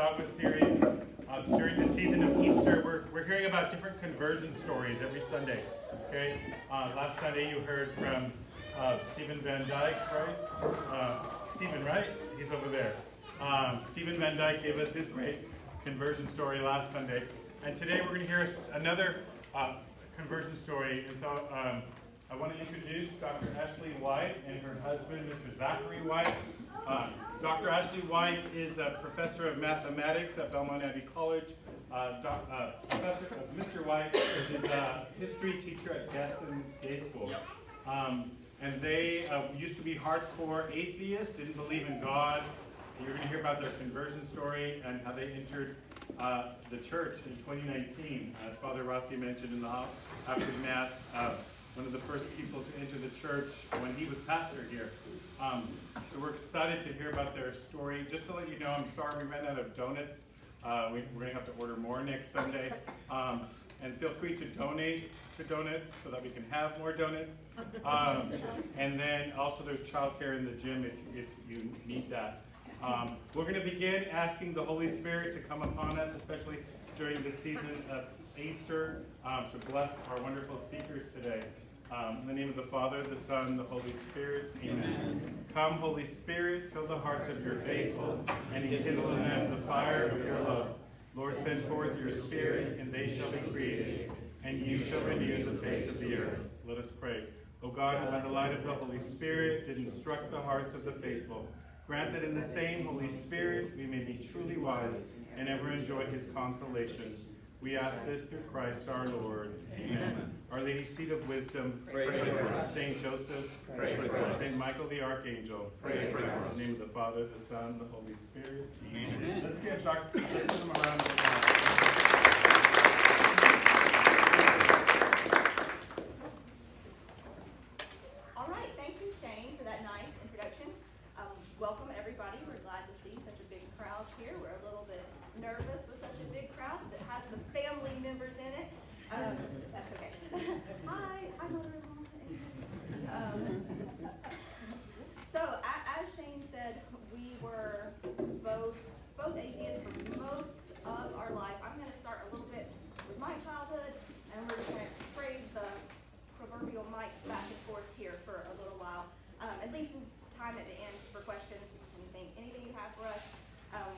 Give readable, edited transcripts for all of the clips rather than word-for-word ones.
Dogma series. During the season of Easter, we're hearing about different conversion stories every Sunday. Okay, last Sunday you heard from Stephen Van Dyke, right? Stephen, right? He's over there. Stephen Van Dyke gave us his great conversion story last Sunday, and today we're going to hear another conversion story. And so I want to introduce Dr. Ashley White and her husband, Mr. Zachary White. Dr. Ashley White is a professor of mathematics at Belmont Abbey College. Mr. White is a history teacher at Gaston Day School. And they used to be hardcore atheists, didn't believe in God. You're going to hear about their conversion story and how they entered the church in 2019. As Father Rossi mentioned in the after Mass, one of the first people to enter the church when he was pastor here. So we're excited to hear about their story. Just to let you know, I'm sorry we ran out of donuts. We're going to have to order more next Sunday. And feel free to donate to donuts so that we can have more donuts. And then also there's childcare in the gym if you need that. We're going to begin asking the Holy Spirit to come upon us, especially during this season of Easter, to bless our wonderful speakers today. In the name of the Father, the Son, the Holy Spirit. Amen. Come, Holy Spirit, fill the hearts of your faithful, and enkindle in them the fire of your love. Lord, send forth your Spirit, and they shall be created, and you shall renew the face of the earth. Let us pray. O God, who by the light of the Holy Spirit did instruct the hearts of the faithful, grant that in the same Holy Spirit we may be truly wise and ever enjoy his consolation. We ask this through Christ our Lord. Amen. Our Lady, seat of wisdom, pray for us. Saint Joseph, pray for us. Saint Michael the Archangel, pray for us. In the name of the Father, the Son, the Holy Spirit. Amen. Let's give them a round of applause. All right, thank you, Shane, for that nice introduction. Welcome, everybody. We're glad to see such a big crowd here. We're a little bit nervous with such a big crowd that has some family members in it. That's okay. Hi, mother-in-law. So, as Shane said, we were both atheists for most of our life. I'm going to start a little bit with my childhood, and we're just going to trade the proverbial mic back and forth here for a little while, and leave some time at the end for questions. Anything you have for us.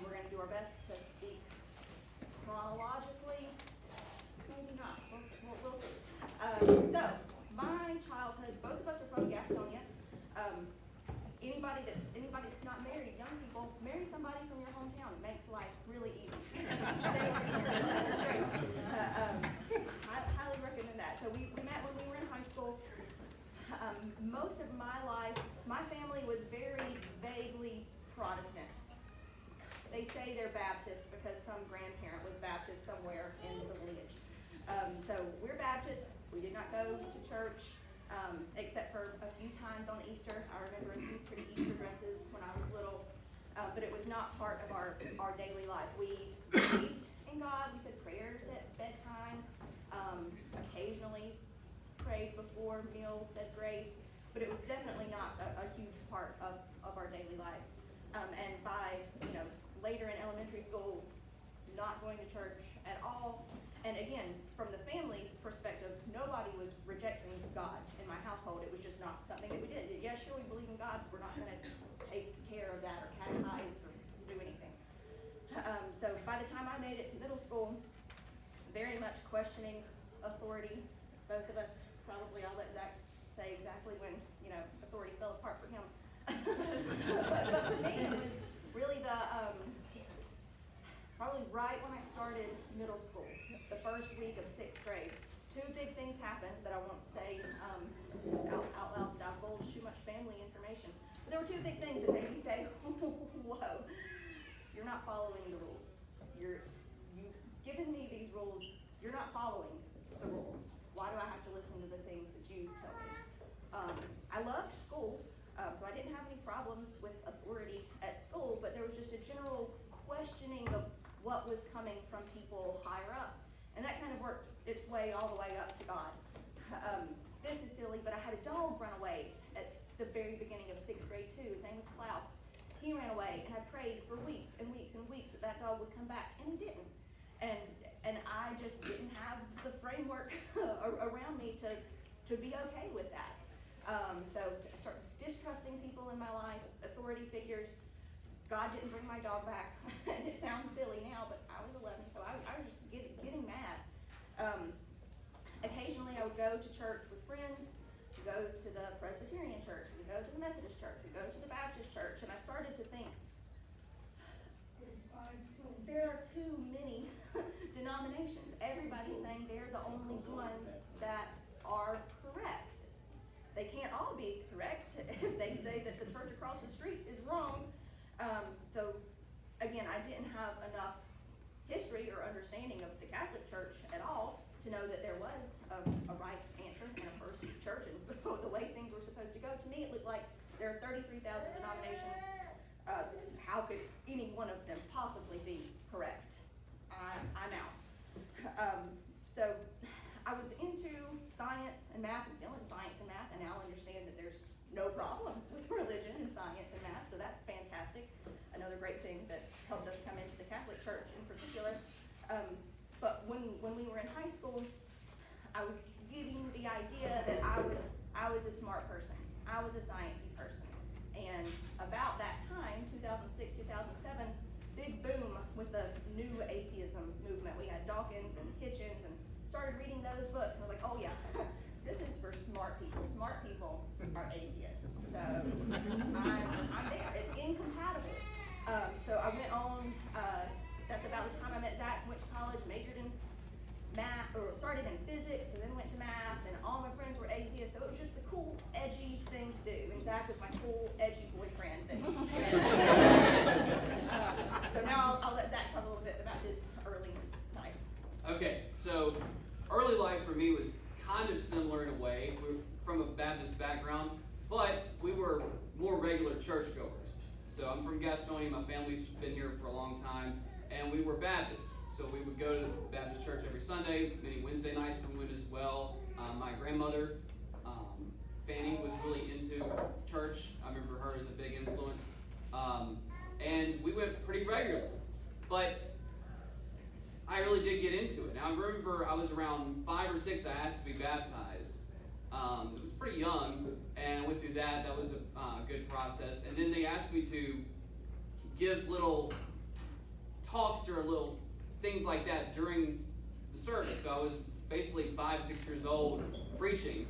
We're going to do our best to speak chronologically. Maybe not. We'll see. So, my childhood, both of us are from Gastonia. Anybody that's not married, young people, marry somebody from your hometown. It makes life really easy. That's great. I highly recommend that. So we met when we were in high school. Most of my life, my family was very vaguely Protestant. They say they're Baptist because some grandparent was Baptist somewhere in the lineage. So we're Baptist. We did not go to church except for a few times on Easter. I remember a few pretty Easter dresses when I was little, but it was not part of our daily life. We believed in God. We said prayers at bedtime. Occasionally prayed before meals, said grace, but it was definitely not a huge part of our daily lives. And by later in elementary school, not going to church at all. And again, from the family perspective, nobody was rejecting God in my household. It was just not something that we did. Yes, sure, we believe in God, but we're not going to take care of that or catechize or do anything. So by the time I made it to middle school, very much questioning authority. Both of us, probably I'll let Zack say exactly when authority fell apart for him. but for me, it was really probably right when I started middle school, the first week of 6th grade. Two big things happened that I won't say out loud to divulge too much family information. But there were two big things that made me say, whoa, you're not following the rules. You've given me these rules, you're not following the rules. Why do I have to listen to the things that you tell me? I loved school, so I didn't have any problems with authority at school, but there was just a general questioning of what was coming from people higher up. And that kind of worked its way all the way up to God. This is silly, but I had a dog run away at the very beginning of 6th grade too. His name was Klaus. He he ran away, and I prayed for weeks and weeks and weeks that that dog would come back, and he didn't. And I just didn't have the framework around me to be okay with that. So I started distrusting people in my life, authority figures. God didn't bring my dog back. And it sounds silly now, but I was 11, so I was just getting mad. Occasionally I would go to church with friends, go to the Presbyterian church, we go to the Methodist church, we go to the Baptist church, and I started to think, there are too many denominations. Everybody's saying they're the only ones that are correct. They can't all be correct if they say that the church across the street is wrong. So again, I didn't have enough history or understanding of the Catholic Church at all to know that there was a right answer and a first church and the way things were supposed to go. To me, it looked like there are 33,000 denominations. How could any one of them possibly be correct? I'm out. So I was into science and math, and still into science and math, and now I understand that there's no problem with religion and science and math, so that's fantastic. Another great thing that helped us come into the Catholic Church in particular. But when we were in high school, I was getting the idea that I was a smart person. I was a sciencey person. And about that time, 2006, 2007, big boom with the new atheism movement. We had Dawkins and Hitchens and started reading those books. And I was like, oh yeah, this is for smart people. Smart people are atheists. So I'm there. It's incompatible. So I went on, that's about the time I met Zack, went to college, majored in math, or started in physics, and then went to math, and all my friends were atheists, so it was just the cool, edgy thing to do. And Zack was my cool, edgy boyfriend. So now I'll let Zack talk a little bit about his early life. Okay, so early life for me was kind of similar in a way. We were from a Baptist background, but we were more regular churchgoers. So I'm from Gaston, my family's been here for a long time, and we were Baptist. So we would go to the Baptist church every Sunday, many Wednesday nights we would as well. My grandmother, Fanny, was really into church. I remember her as a big influence. And we went pretty regularly. But I really did get into it. Now I remember I was around 5 or 6, I asked to be baptized. It was pretty young, and I went through that. That was a good process. And then they asked me to give little talks or little things like that during the service. So I was basically 5, 6 years old preaching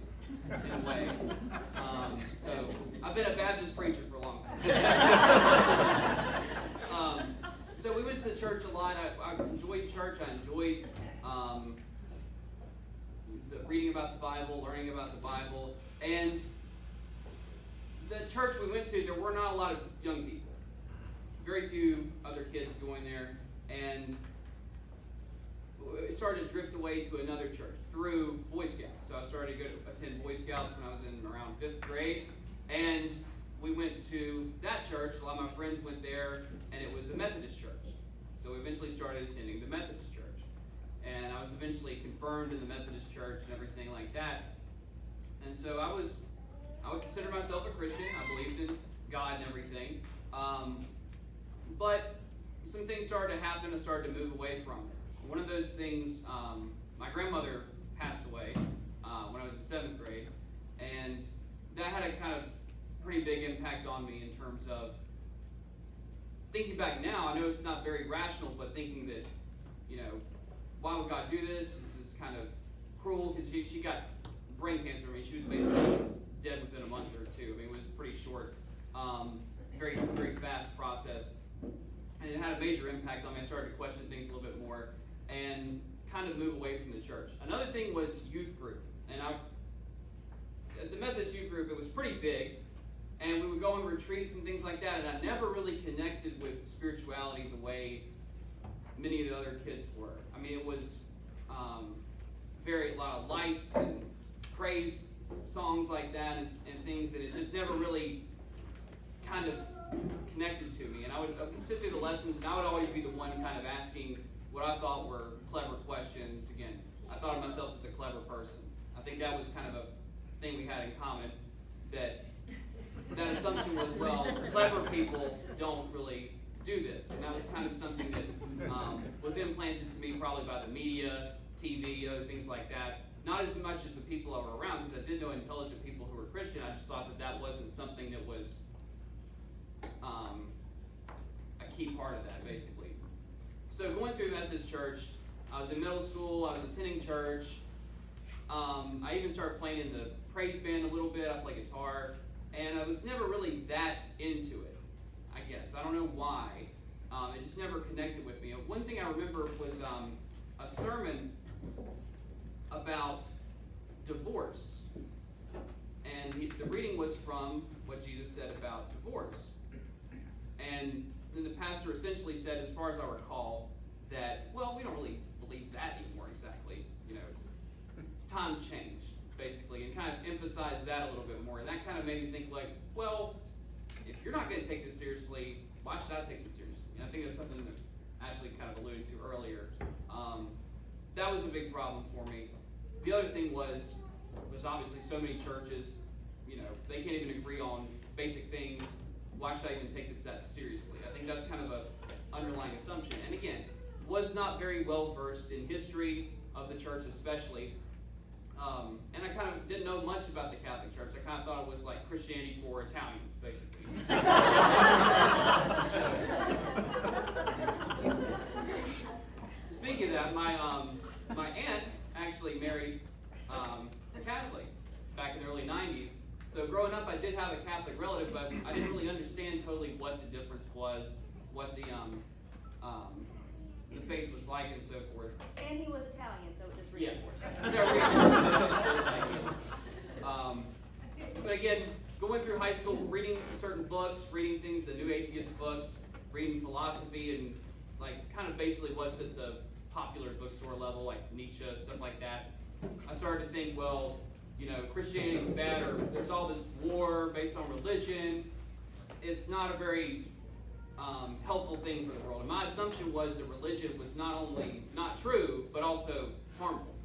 in a way. So I've been a Baptist preacher for a long time. So we went to church a lot. I enjoyed church. I enjoyed reading about the Bible, learning about the Bible. And the church we went to, there were not a lot of young people. Very few other kids going there. And we started to drift away to another church through Boy Scouts. So I started to attend Boy Scouts when I was in around 5th grade. And we went to that church. A lot of my friends went there, and it was a Methodist church. So we eventually started attending the Methodist church. And I was eventually confirmed in the Methodist church and everything like that. And so I would consider myself a Christian. I believed in God and everything. But some things started to happen. I started to move away from it. One of those things, my grandmother passed away when I was in 7th grade. And that had a kind of pretty big impact on me in terms of thinking back now. I know it's not very rational, but thinking that, why would God do this? This is kind of cruel, because she got brain cancer. I mean, she was basically dead within a month or 2. I mean, it was pretty short, very, very fast process. And it had a major impact on me. I started to question things a little bit more and kind of move away from the church. Another thing was youth group. And at the Methodist youth group, it was pretty big. And we would go on retreats and things like that. And I never really connected with spirituality the way many of the other kids were. I mean, it was a lot of lights and praise songs like that and things, and it just never really kind of connected to me. And I would sit through the lessons, and I would always be the one kind of asking what I thought were clever questions. Again, I thought of myself as a clever person. I think that was kind of a thing we had in common, that that assumption was, well, clever people don't really do this. And that was kind of something that was implanted to me probably by the media, TV, other things like that. Not as much as the people I were around, because I did know intelligent people who were Christian. I just thought that that wasn't something that was a key part of that, basically. So going through Methodist church, I was in middle school, I was attending church. I even started playing in the praise band a little bit. I play guitar, and I was never really that into it, I guess. I don't know why. It just never connected with me. One thing I remember was a sermon about divorce. And the reading was from what Jesus said about divorce. And then the pastor essentially said, as far as I recall, that, well, we don't really believe that anymore exactly. You know, times change, basically, and kind of emphasize that a little bit more. And that kind of made me think, like, well, if you're not going to take this seriously, why should I take this seriously? And I think that's something that Ashley kind of alluded to earlier. That was a big problem for me. The other thing was, there's obviously so many churches, you know, they can't even agree on basic things. Why should I even take this that seriously? I think that's kind of a underlying assumption. And again, was not very well versed in history of the church especially. And I kind of didn't know much about the Catholic Church. I kind of thought it was like Christianity for Italians, basically. Speaking of that, my aunt actually married a Catholic back in the early 90s. So growing up, I did have a Catholic relative, but I didn't really understand totally what the difference was, what the faith was like, and so forth. And he was Italian, so it just reinforced. But again, going through high school, reading certain books, reading things, the new atheist books, reading philosophy, and like kind of basically what's at the popular bookstore level, like Nietzsche, stuff like that. I started to think, well, you know, Christianity is bad, or there's all this war based on religion. It's not a very helpful thing for the world. And my assumption was that religion was not only not true, but also harmful.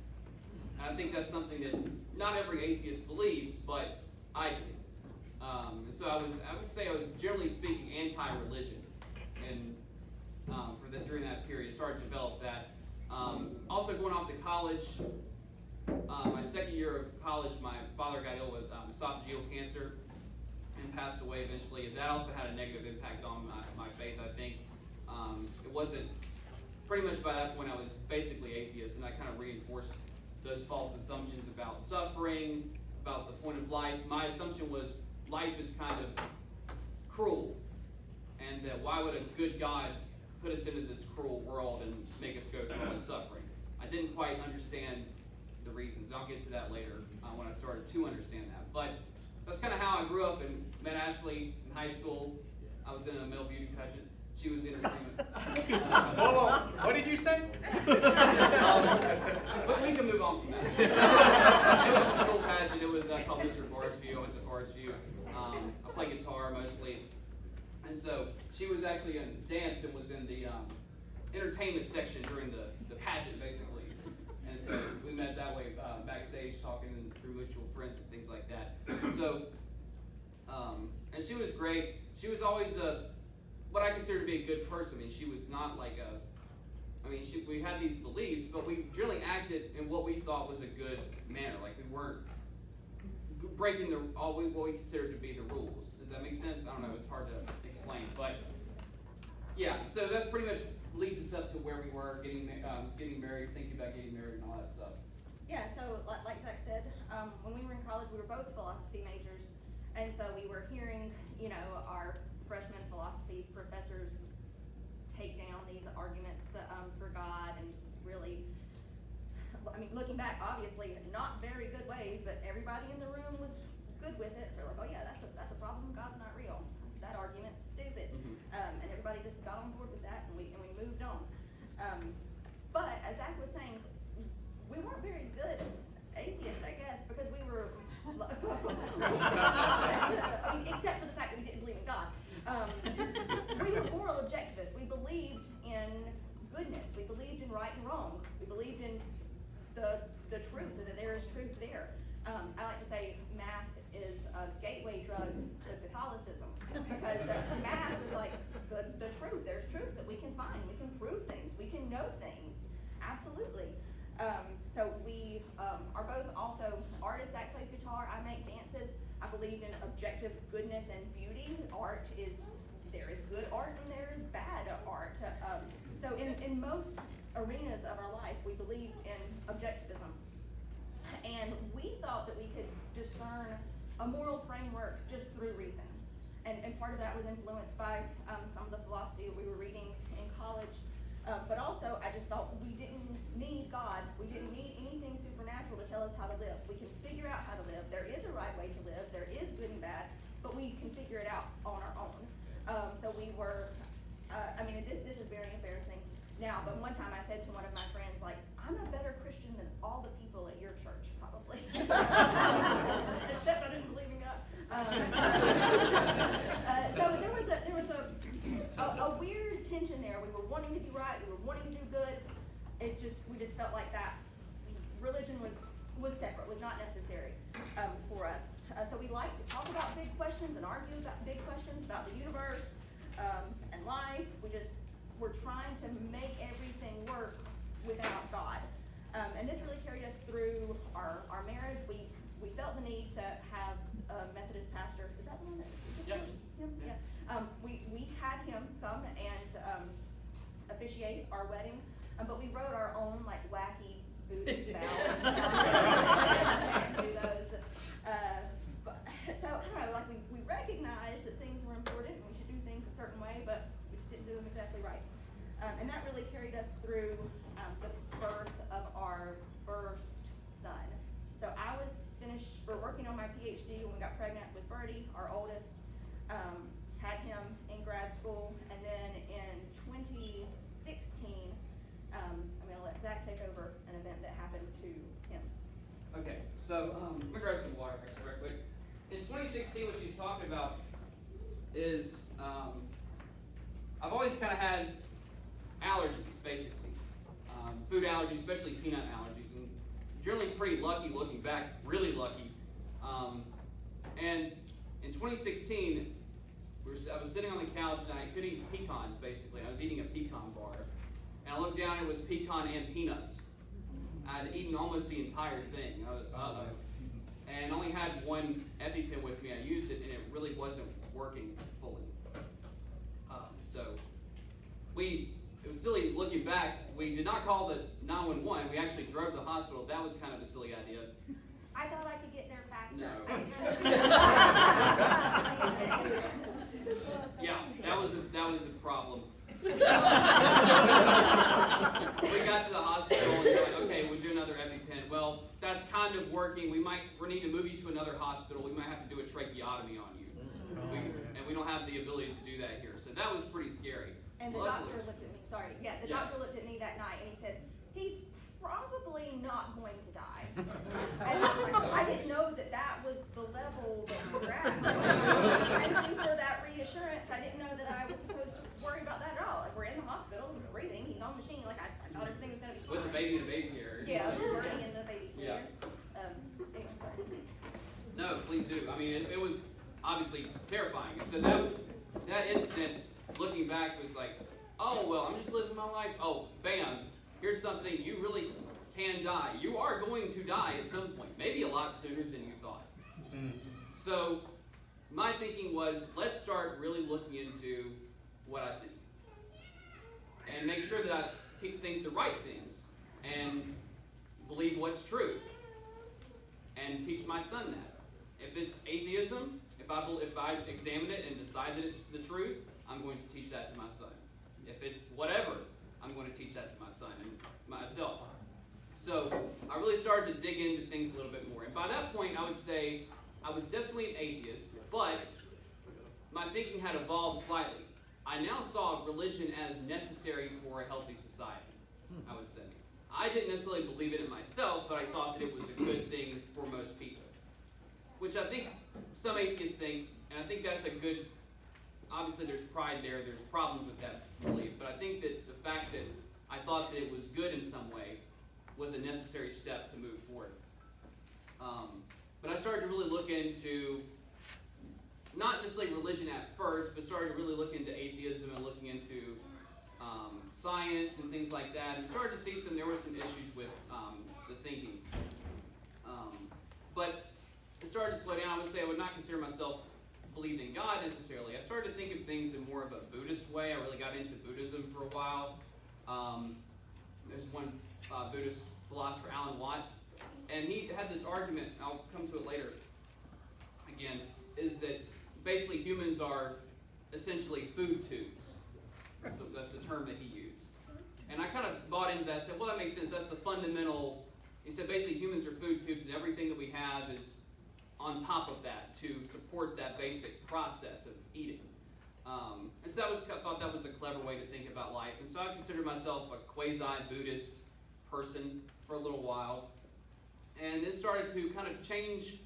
And I think that's something that not every atheist believes, but I do. And so I would say I was generally speaking anti-religion, and during that period, started to develop that. Also going off to college, my second year of college, my father got ill with esophageal cancer and passed away eventually. And that also had a negative impact on my faith, I think. It wasn't, pretty much by that point I was basically atheist, and I kind of reinforced those false assumptions about suffering, about the point of life. My assumption was life is kind of cruel, and that why would a good God put us into this cruel world and make us go through all this suffering? I didn't quite understand the reasons. I'll get to that later when I started to understand that. But that's kind of how I grew up and met Ashley in high school. I was in a male beauty pageant. She was entertainment. Whoa, what did you say? But we can move on from that. It was a school pageant. It was called Mr. Forest View. I went to Forest View. I play guitar mostly. And so she was actually in dance and was in the entertainment section during the pageant, basically. And so we met that way backstage, talking through mutual friends and things like that. So, and she was great. She was always what I consider to be a good person. I mean, she was not like we had these beliefs, but we generally acted in what we thought was a good manner. Like we weren't breaking what we considered to be the rules. Does that make sense? I don't know. It's hard to explain, but yeah. So that's pretty much leads us up to where we were getting married, thinking about getting married, and all that stuff. Yeah, so like Zack said, when we were in college, we were both philosophy majors, and so we were hearing, our freshman philosophy professors take down these arguments for God, and just really, looking back, obviously not very good ways, but everybody in the room was good with it. So they're like, oh yeah, that's a problem. God's not real. That argument's stupid. And everybody just got on board with that, and we moved on. But as Zack was saying, we weren't very good atheists, I guess, because we were, except for the fact that we didn't believe in God. We were moral objectivists. We believed in goodness. We believed in right and wrong. We believed in the truth, that there is truth there. I like to say math is a gateway drug to Catholicism. know things. Absolutely. So we are both also artists. Zack plays guitar, I make dances. I believe in objective goodness and beauty. There is good art and there is bad art. So in most arenas of our life, we believe in objectivism. And we thought that we could discern a moral framework just through reason. And part of that was influenced by some of the philosophy we were reading in college. But also, I just thought we didn't need God. We didn't need anything supernatural to tell us how to live. We can figure out how to live. There is a right way to live. There is good and bad, but we can figure it out on our own. So we were, this is very embarrassing now, but one time I said to one of my friends, like, I'm a better Christian than all the people at your church, probably. Except I didn't believe in God. So there was a weird tension there. We were wanting to be right. We were wanting to do good. We just felt like that religion was separate, was not necessary for us. So we like to talk about big questions and argue about big questions about the universe and life. We're trying to make everything work without God. And this really carried us through our marriage. We felt the need to have a Methodist pastor. Is that the one that? Yep. Yeah. We had him come and officiate our wedding, but we wrote our own like wacky Buddhist vows. Do those. So I don't know, like we recognized that things were important and we should do things a certain way, but we just didn't do them exactly right. And that really carried us through the birth of our first son. So I was we're working on my PhD when we got pregnant with Birdie, our oldest. Had him in grad school, and then in 2016, I'm going to let Zack take over an event that happened to him. Okay, so I'm going to grab some water actually right quick. In 2016, what she's talking about is I've always kind of had allergies, basically. Food allergies, especially peanut allergies, and generally pretty lucky looking back, really lucky. And in 2016, I was sitting on the couch and I could eat pecans, basically. I was eating a pecan bar. And I looked down and it was pecan and peanuts. I had eaten almost the entire thing. I was, and only had one EpiPen with me. I used it and it really wasn't working fully. It was silly looking back. We did not call the 911. We actually drove to the hospital. That was kind of a silly idea. I thought I could get there faster. No. Yeah, that was a problem. We got to the hospital and they're like, okay, we'll do another EpiPen. Well, that's kind of working. We need to move you to another hospital. We might have to do a tracheotomy on you. And we don't have the ability to do that here. So that was pretty scary. And the doctor looked at me, doctor looked at me that night and he said, he's probably not going to die. And I didn't know that was the level that we were at. Thank you for that reassurance. I didn't know that I was supposed to worry about that at all. Like, we're in the hospital, he's breathing, he's on machine. Like, I thought everything was going to be fine. With the baby in the baby carrier. Yeah, Bernie in the baby carrier. Yeah. Anyway, sorry. No, please do. I mean, it was obviously terrifying. And so that incident, looking back, was like, oh, well, I'm just living my life. Oh, bam, here's something. You really can die. You are going to die at some point, maybe a lot sooner than you thought. So my thinking was, let's start really looking into what I think. And make sure that I think the right things and believe what's true. And teach my son that. If it's atheism, if I examine it and decide that it's the truth, I'm going to teach that to my son. If it's whatever, I'm going to teach that to my son and myself. So I really started to dig into things a little bit more. And by that point, I would say I was definitely an atheist, but my thinking had evolved slightly. I now saw religion as necessary for a healthy society, I would say. I didn't necessarily believe it in myself, but I thought that it was a good thing for most people. Which I think some atheists think, and I think that's a good, obviously there's pride there, there's problems with that belief, but I think that the fact that I thought that it was good in some way was a necessary step to move forward. But I started to really look into, not necessarily religion at first, but started to really look into atheism and looking into science and things like that, and started to see there were some issues with the thinking. But it started to slow down. I would say I would not consider myself believed in God necessarily. I started to think of things in more of a Buddhist way. I really got into Buddhism for a while. There's one Buddhist philosopher, Alan Watts, and he had this argument, I'll come to it later again, is that basically humans are essentially food tubes. That's the term that he used. And I kind of bought into that. I said, well, that makes sense. That's the fundamental. He said basically humans are food tubes, and everything that we have is on top of that to support that basic process of eating. And so I thought that was a clever way to think about life. And so I considered myself a quasi-Buddhist person for a little while. And it started to kind of change.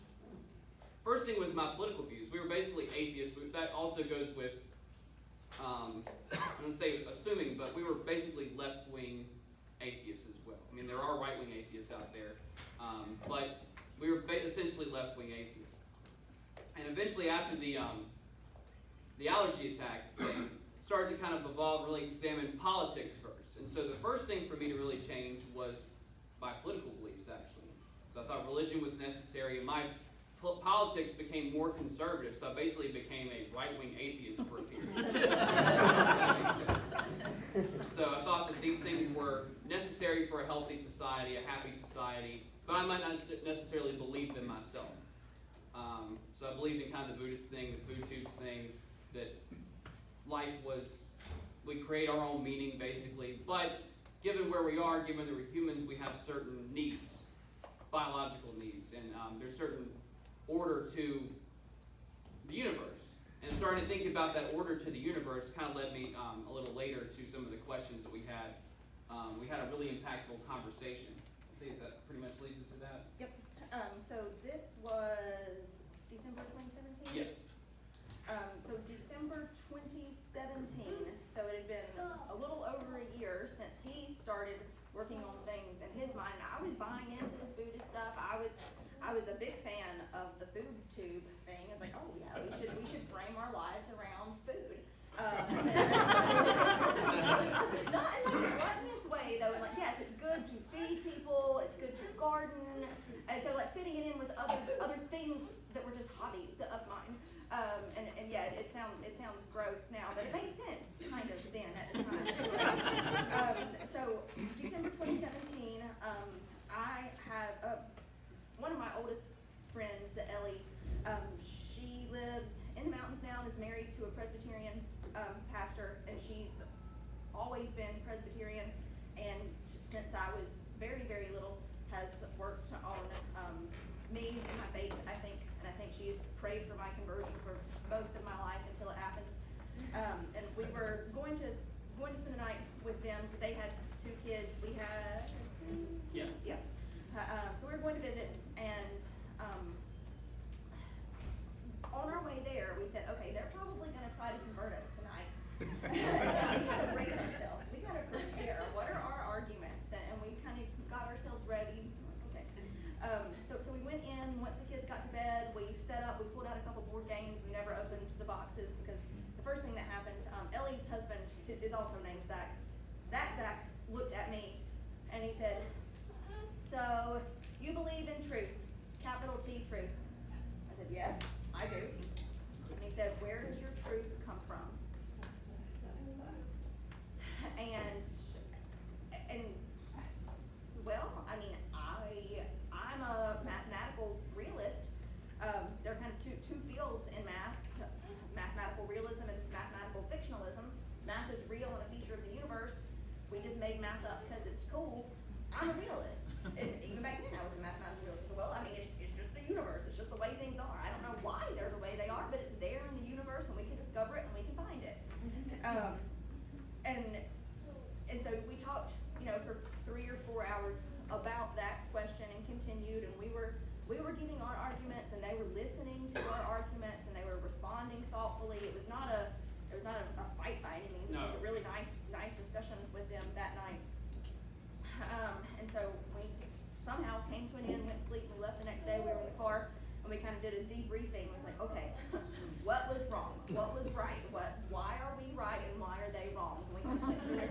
First thing was my political views. We were basically atheists. That also goes with, I don't say assuming, but we were basically left-wing atheists as well. I mean, there are right-wing atheists out there, but we were essentially left-wing atheists. And eventually, after the allergy attack thing, started to kind of evolve, really examine politics first. And so the first thing for me to really change was my political beliefs, actually. So I thought religion was necessary, and my politics became more conservative, so I basically became a right-wing atheist for a period. So I thought that these things were necessary for a healthy society, a happy society, but I might not necessarily believe them myself. So I believed in kind of the Buddhist thing, the food tubes thing, that life was, we create our own meaning basically, but given where we are, given that we're humans, we have certain needs, biological needs, and there's certain order to the universe. And starting to think about that order to the universe kind of led me a little later to some of the questions that we had. We had a really impactful conversation. I think that pretty much leads us to that. Yep. So this was December 2017? Yes. So December 2017, so it had been a little over a year since he started working on things in his mind. I was buying into this Buddhist stuff. I was a big fan of the food tube thing. I was like, oh yeah, we should frame our lives around food. Not in like a gluttonous way though. Like yes, it's good to feed people. It's good to garden, and so like fitting it in with other things that were just hobbies of mine. And yeah, it sounds gross now, but it made sense kind of then at the time. So December 2017, I have one of my oldest friends, Ellie. She lives in the mountains now and is married to a Presbyterian pastor, and she's always been Presbyterian, and since I was very, very little, has worked on me and my faith, I think, and I think she had prayed for my conversion for most of my life until it happened. And we were going to spend the night with them. They had 2 kids. We had 2 kids. Yeah. So we were going to visit, and on our way there, we said, okay, they're probably going to try to convert us tonight. So we got to brace ourselves. We got to prepare. What are our arguments? And we kind of got ourselves ready. Okay. So we went in. Once the kids got to bed, we set up. We pulled out a couple board games. We never opened the boxes because the first thing that happened, Ellie's husband is also named Zack. That Zack looked at me and he said, so you believe in truth, capital T truth. I said, yes, I do. And he said, where does your truth come from? And well, I mean, I'm a mathematical realist. There are kind of two fields in math, mathematical realism and mathematical fictionalism. Math is real and a feature of the universe. We just made math up because it's cool. I'm a realist. Even back then I was a mathematical realist. So, well, I mean, it's just the universe. It's just the way things are. I don't know why they're the way they are, but it's there in the universe and we can discover it and we can find it. And so we talked, for 3 or 4 hours about that question and continued, and we were giving our arguments and they were listening to our arguments and they were responding thoughtfully. It was not a fight by any means. It was just a really nice discussion with them that night. And so we somehow came to an end, went to sleep, and we left the next day. We were in the car and we kind of did a debriefing. It was like, okay, what was wrong? What was right? Why are we right and why are they wrong? We kind of went through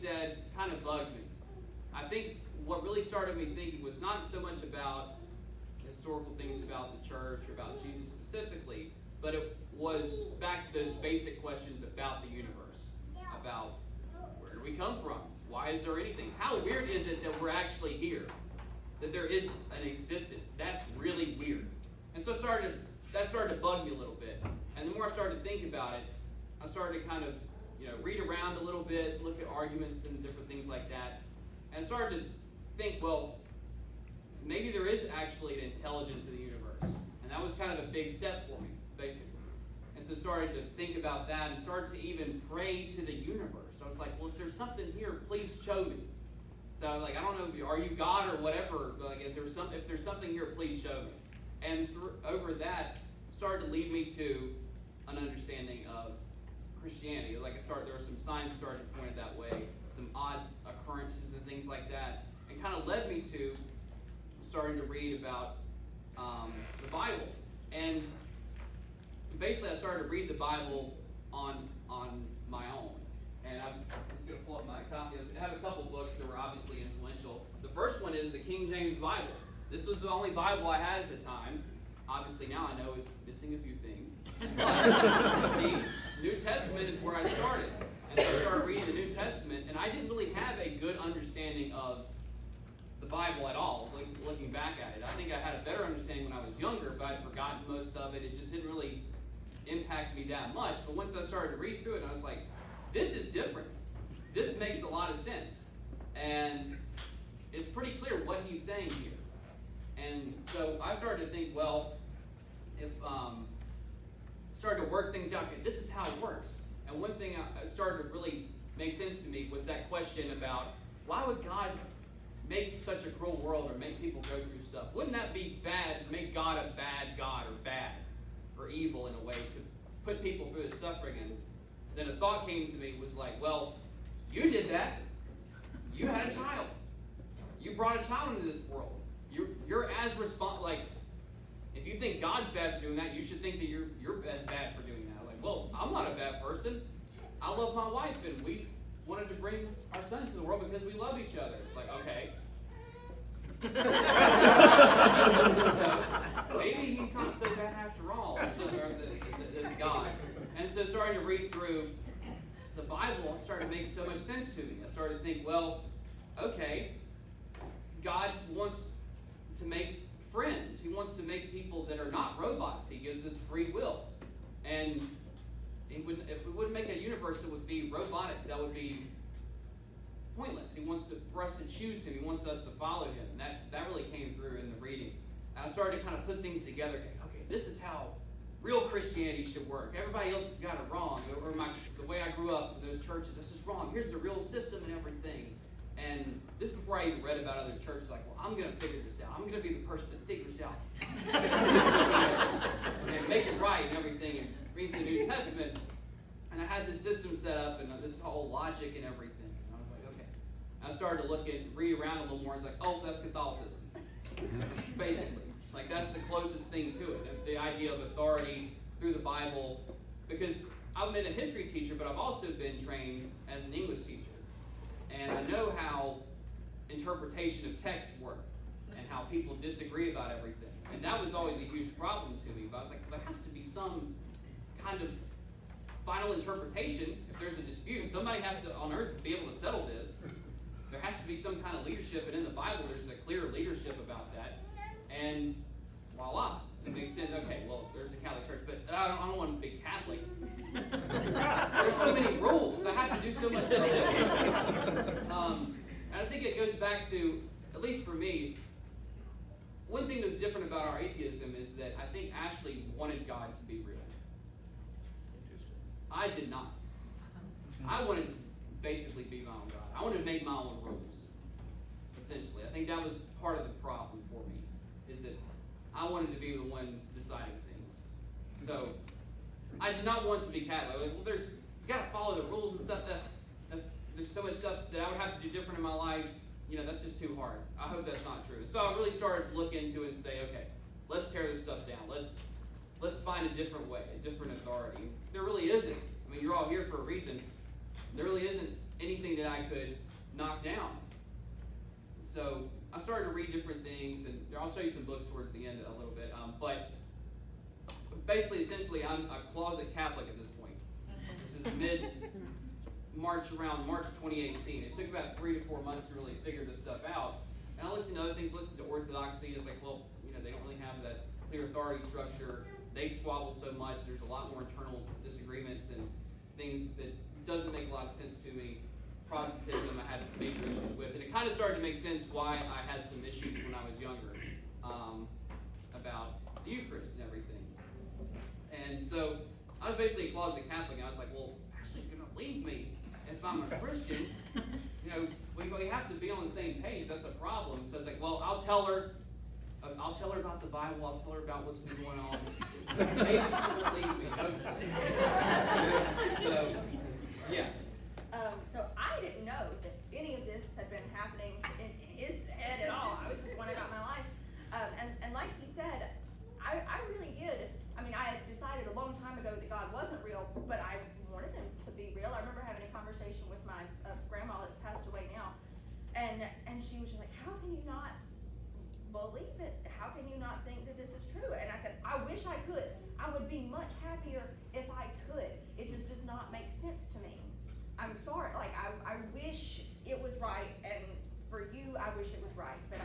said kind of bugged me. I think what really started me thinking was not so much about historical things about the church or about Jesus specifically, but it was back to those basic questions about the universe, about where do we come from? Why is there anything? How weird is it that we're actually here? That there is an existence? That's really weird. And so that started to bug me a little bit. And the more I started to think about it, I started to kind of, read around a little bit, look at arguments and different things like that. And I started to think, well, maybe there is actually an intelligence in the universe. And that was kind of a big step for me, basically. And so I started to think about that and started to even pray to the universe. So I was like, well, if there's something here, please show me. So I was like, I don't know, are you God or whatever? But like, if there's something here, please show me. And over that, started to lead me to an understanding of Christianity. Like there were some signs that started to point that way, some odd occurrences and things like that, and kind of led me to starting to read about the Bible. And basically, I started to read the Bible on my own. And I'm just going to pull up my copy. I have a couple books that were obviously influential. The first one is the King James Bible. This was the only Bible I had at the time. Obviously, now I know it's missing a few things. But the New Testament is where I started. And so I started reading the New Testament, and I didn't really have a good understanding of the Bible at all, looking back at it. I think I had a better understanding when I was younger, but I'd forgotten most of it. It just didn't really impact me that much. But once I started to read through it, I was like, this is different. This makes a lot of sense. And it's pretty clear what he's saying here. And so I started to think, well, if started to work things out, okay, this is how it works. And one thing I started to really make sense to me was that question about why would God make such a cruel world or make people go through stuff? Wouldn't that be bad, make God a bad God or evil in a way to put people through this suffering? And then a thought came to me was like, well, you did that. You had a child. You brought a child into this world. You're as like, if you think God's bad for doing that, you should think that you're as bad for doing that. Like, well, I'm not a bad person. I love my wife, and we wanted to bring our son into the world because we love each other. It's like, okay. Maybe he's not so bad after all. This guy. And so starting to read through the Bible started to make so much sense to me. I started to think, well, okay, God wants to make friends. He wants to make people that are not robots. He gives us free will. And if we wouldn't make a universe that would be robotic, that would be pointless. He wants for us to choose him. He wants us to follow him. And that really came through in the reading. And I started to kind of put things together. Okay, this is how real Christianity should work. Everybody else has got it wrong. Or the way I grew up in those churches, this is wrong. Here's the real system and everything. And this before I even read about other churches, like, well, I'm going to figure this out. I'm going to be the person that figures out and make it right and everything, and read the New Testament. And I had this system set up and this whole logic and everything. And I was like, okay. And I started to read around a little more. I was like, oh, that's Catholicism. Basically. Like, that's the closest thing to it. The idea of authority through the Bible. Because I've been a history teacher, but I've also been trained as an English teacher. And I know how interpretation of text work and how people disagree about everything. And that was always a huge problem to me. But I was like, well, there has to be some kind of final interpretation. If there's a dispute, somebody has to, on earth, be able to settle this. There has to be some kind of leadership. And in the Bible, there's a clear leadership about that. And voila, it makes sense. Okay, well, there's a Catholic Church, but I don't want to be Catholic. There's so many rules. I have to do so much stuff. And I think it goes back to, at least for me, one thing that's different about our atheism is that I think Ashley wanted God to be real. I did not. I wanted to basically be my own God. I wanted to make my own rules, essentially. I think that was part of the problem for me, is that I wanted to be the one deciding things. So I did not want to be Catholic. Like, well, you got to follow the rules and stuff. There's so much stuff that I would have to do different in my life. That's just too hard. I hope that's not true. So I really started to look into it and say, okay, let's tear this stuff down. Let's find a different way, a different authority. There really isn't. I mean, you're all here for a reason. There really isn't anything that I could knock down. So I started to read different things, and I'll show you some books towards the end a little bit. But basically, essentially, I'm a closet Catholic at this point. This is mid-March, around March 2018. It took about 3 to 4 months to really figure this stuff out. And I looked into other things, looked into orthodoxy, and it's like, well, they don't really have that clear authority structure. They squabble so much. There's a lot more internal disagreements and things that doesn't make a lot of sense to me. Protestantism, I had major issues with, and it kind of started to make sense why I had some issues when I was younger about the Eucharist and everything. And so I was basically a closet Catholic, and I was like, well, Ashley's going to leave me if I'm a Christian. We have to be on the same page. That's a problem. So I was like, well, I'll tell her about the Bible. I'll tell her about what's been going on. Maybe she won't leave me. Hopefully. So, yeah. So I didn't know that any of this had been happening in his head at all. I was just going about my life. And like he said, I really did. I mean, I had decided a long time ago that God wasn't real, but I wanted him to be real. I remember having a conversation with my grandma that's passed away now. And she was just like, how can you not believe it? How can you not think that this is true? And I said, I wish I could. I would be much happier if I could. It just does not make sense to me. I'm sorry, like I wish it was right, and for you, I wish it was right, but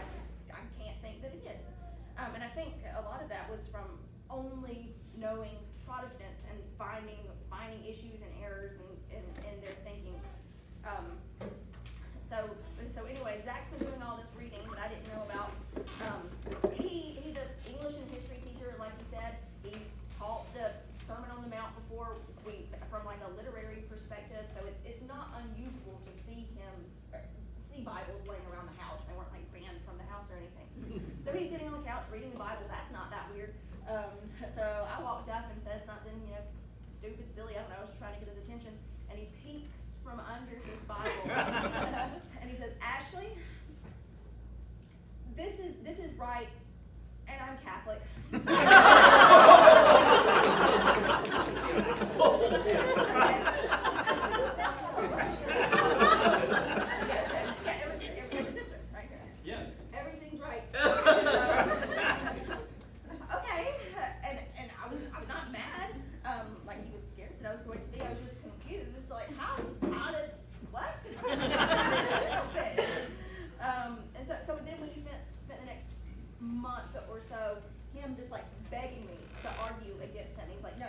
I can't think that it is. And I think a lot of that was from only knowing Protestants and finding issues and errors in their thinking. So anyway, Zack's been doing all this reading that I didn't know about. He's an English and history teacher, like he said. He's taught the Sermon on the Mount before, from like a literary perspective, so it's not unusual to see Bibles laying around the house. They weren't like banned from the house or anything. So he's sitting on the couch reading the Bible. That's not that weird. So I walked up and said something, stupid, silly, I don't know, I was trying to get his attention, and he peeks from under his Bible and he says, Ashley, this is right, and I'm Catholic. Everything's right. Okay, and I was not mad, like he was scared that I was going to be. I was just confused, like how did what? And so then we spent the next month or so him just like begging me to argue against him. He's like, no,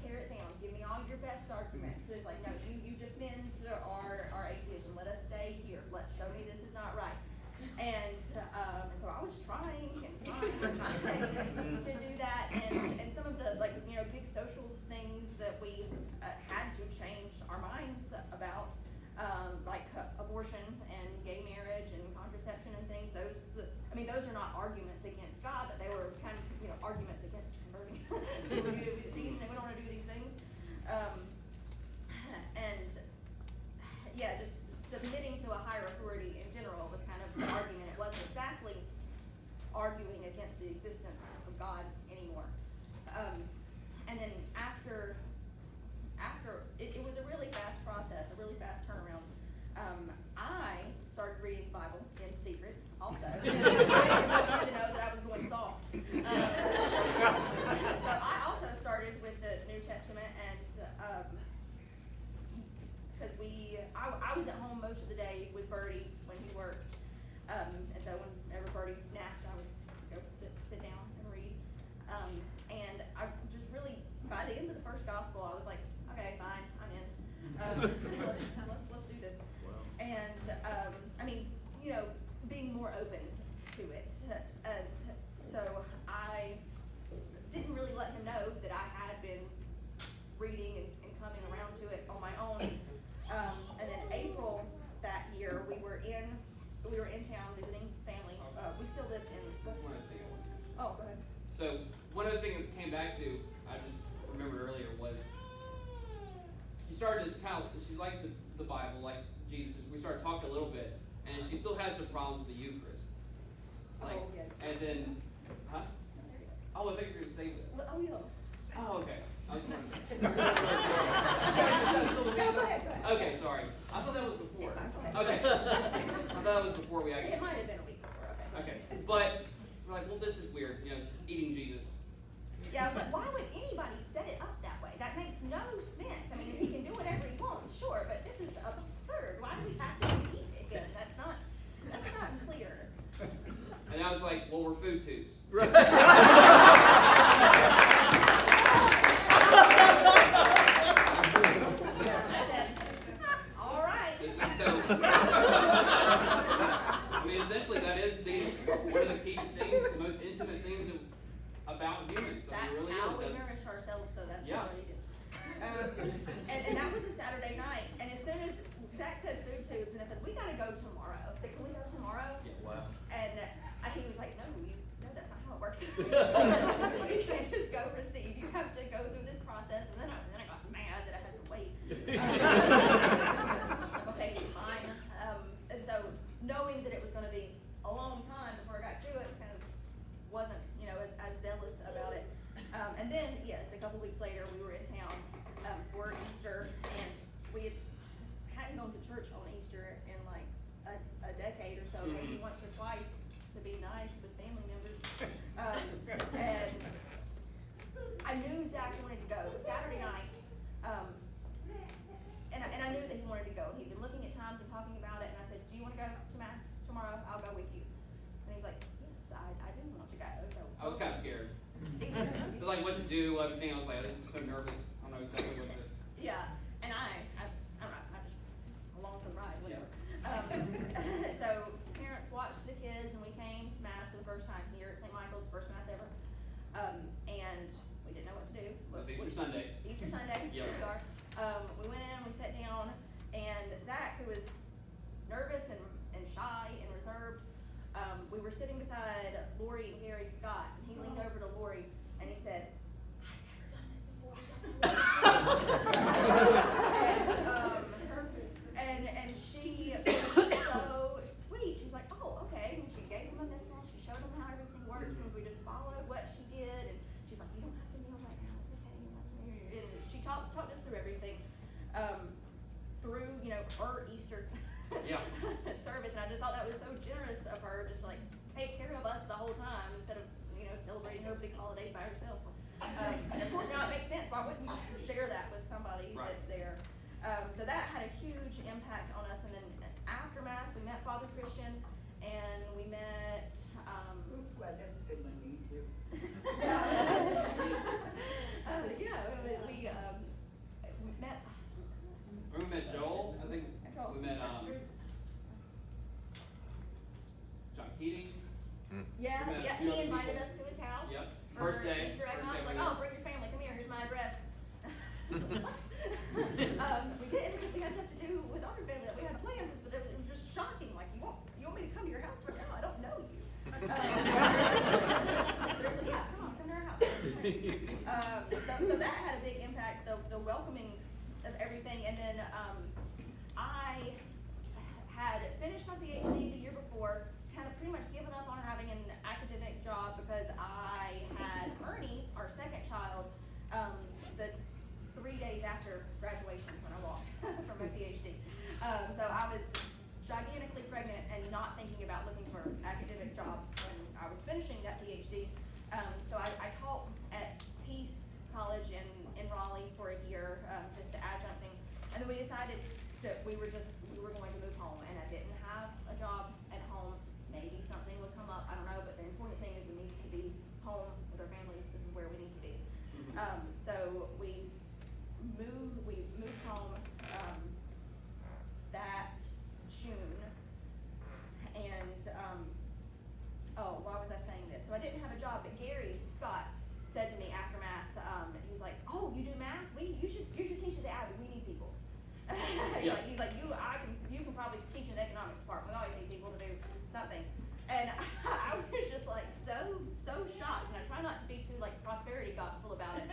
tear it down. Give me all your best arguments. It's like, no, you defend our atheism. Let us stay here. Show me this is not right. And so I was trying to do that, and some of the big social things that we had to change our minds about, like abortion and gay marriage and contraception and things. Those are not arguments against God, but they were kind of arguments against converting. We don't want to do these things, and yeah, just submitting to a higher authority in general was kind of the argument. It wasn't exactly arguing against the existence of God anymore. And then after it was a really fast process, a really fast turnaround. I started reading the Bible in secret also. I didn't want you to know that I was going soft. So I also started with the New Testament, and because I was at home most of the day with Bertie when he worked, and so whenever Bertie napped, I would go sit down and read. And I just really, by the end of the first gospel, I was like, okay, fine, I'm in. Let's do this. Wow. And being more open to it. And so I didn't really let him know that I had been reading and coming around to it on my own. And then April that year, we were in town visiting family. We still lived in. Oh, go ahead. So one other thing that came back to, I just remembered earlier, was she started to she liked the Bible, like Jesus. We started talking a little bit, and she still had some problems with the Eucharist. Yeah. And then, huh? Oh, I think you were going to say that. Oh, yeah. Oh, okay. I was wondering. Go ahead. Okay, sorry. I thought that was well, this is weird, eating Jesus. Yeah, I was like, why would anybody set it up that way? That makes no sense. I mean, he can do whatever he wants, sure, but this is absurd. Why do we have to eat it again? That's not clear. And I was like, well, we're food tubes. I said, all right. I mean, essentially, that is one of the key things, the most intimate things about humans. So That's it really how is. we nourish ourselves, so that's Yeah. what he did. And that was a Saturday night, and as soon as Zack said food tubes, and I said, we gotta go tomorrow. I said, can we go tomorrow? Yeah. Wow. And he was like, no, that's not how it works. You can't just go receive. You have to go through this process. And then I got mad that I had to wait. Okay, fine. And so knowing that it was going to be a long time before I got to it, kind of wasn't, as zealous about it. And then, yes, a couple weeks later, we were in town for Easter, and we hadn't gone to church on Easter in like a decade or so, maybe once or twice, to be nice with family members. And I knew Zack wanted to go. It was Saturday night, and I knew that he wanted to go. He'd been looking at times and talking about it, and I said, do you want to go to Mass tomorrow? I'll go with you. And he's like, yes, I do want to go. So I was kind of scared. He was It's like what to do, everything. I was like, I'm so nervous. I don't know exactly what to. Yeah, and I don't know, I just along for the ride, whatever. So parents watched the kids, and we came to Mass for the first time here at St. Michael's, first Mass ever. And we didn't know what to do. It was Easter Sunday. Easter Sunday, Yep. here we are. We went in, we sat down, and Zack, who was nervous and shy and reserved, we were sitting beside Lori and Gary Scott, and he leaned over to Lori and he said, I've never done this before. And she was so sweet. She's like, oh, okay. And she gave him a missile. She showed him how everything works, and we just followed what she did. And she's like, you don't have to kneel right now. It's okay. And she talked us through everything, through her Easter Yeah. service. And I just thought that was so generous of her, just to like take care of us the whole time instead of celebrating her big holiday by herself. And of course, now it makes sense. Why wouldn't you share that with somebody Right. that's there? So that had a huge impact on us. And then after Mass, we met Father Christian, and we met. Well, that's good one, me too. We met. We met Joel. I think we met John Keating. Yeah, We met a yeah. few He other invited people. us to his house. Yep. For First day. Easter egg First hunt. day He's like, we oh, went. bring your family. Come here. Here's my address. We didn't because we had stuff to do with our family that we had plans, but it was just shocking. Like, you want me to come to your house right now? I don't know you. Yeah, come on, come to our house. So that had a big impact, the welcoming of everything. And then I had finished my PhD the year before, kind of pretty much given up on having an academic job because I had Ernie, our second child, the 3 days after graduation when I walked from my PhD. So I was gigantically pregnant and not thinking about looking for academic jobs when I was finishing that PhD. So I taught at Peace College in Raleigh for a year, just adjuncting. And then we decided we were going to move home, and I didn't have a job at home. Maybe something would come up, I don't know, but the important thing is we need to be home with our families. This is where we need to be. So we moved home that June, and why was I saying this? So I didn't have a job, but Gary Scott said to me after Mass, he's like, oh, you do math? You should teach at the Abbey. We need people. Yeah. He's like, you can probably teach in the economics department. We always need people to do something. And I was just like so shocked, and I try not to be too like prosperity gospel about it.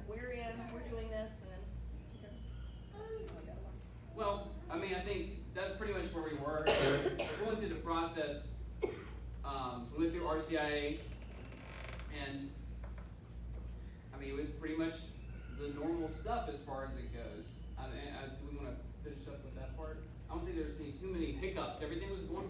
we're doing this, and then. Well, I mean, I think that's pretty much where we were. Going through the process, we went through RCIA, and I mean, it was pretty much the normal stuff as far as it goes. Do we want to finish up with that part? I don't think there's too many hiccups. Everything was going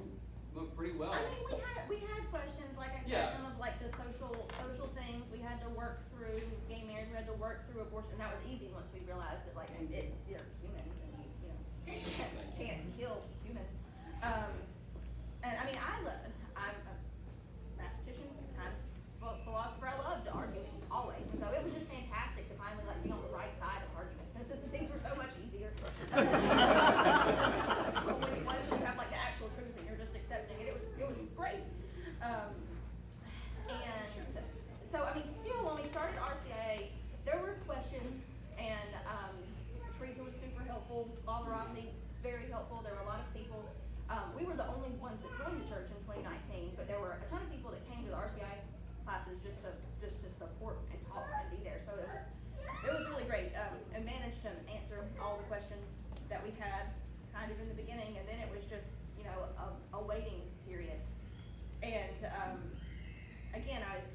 pretty well. I mean, we had questions, like I said, Yeah. some of like the social things we had to work through, gay marriage, we had to work through abortion, and that was easy once we realized that like they're humans, and you can't kill humans. And I mean, I'm a mathematician, kind of philosopher. I love to argue always, and so it was just fantastic to finally like be on the right side of arguments. It's just things were so much easier. Once you have like the actual truth and you're just accepting it, it was great. And so I mean, still when we started RCIA, there were questions, and Teresa was super helpful. Father Rossi, very helpful. There were a lot of people. We were the only ones that joined the church in 2019, but there were a ton of people that came to the RCI classes just to support and talk and be there. So it was really great, and managed to answer all the questions that we had kind of in the beginning, and then it was just a waiting period. And again, I was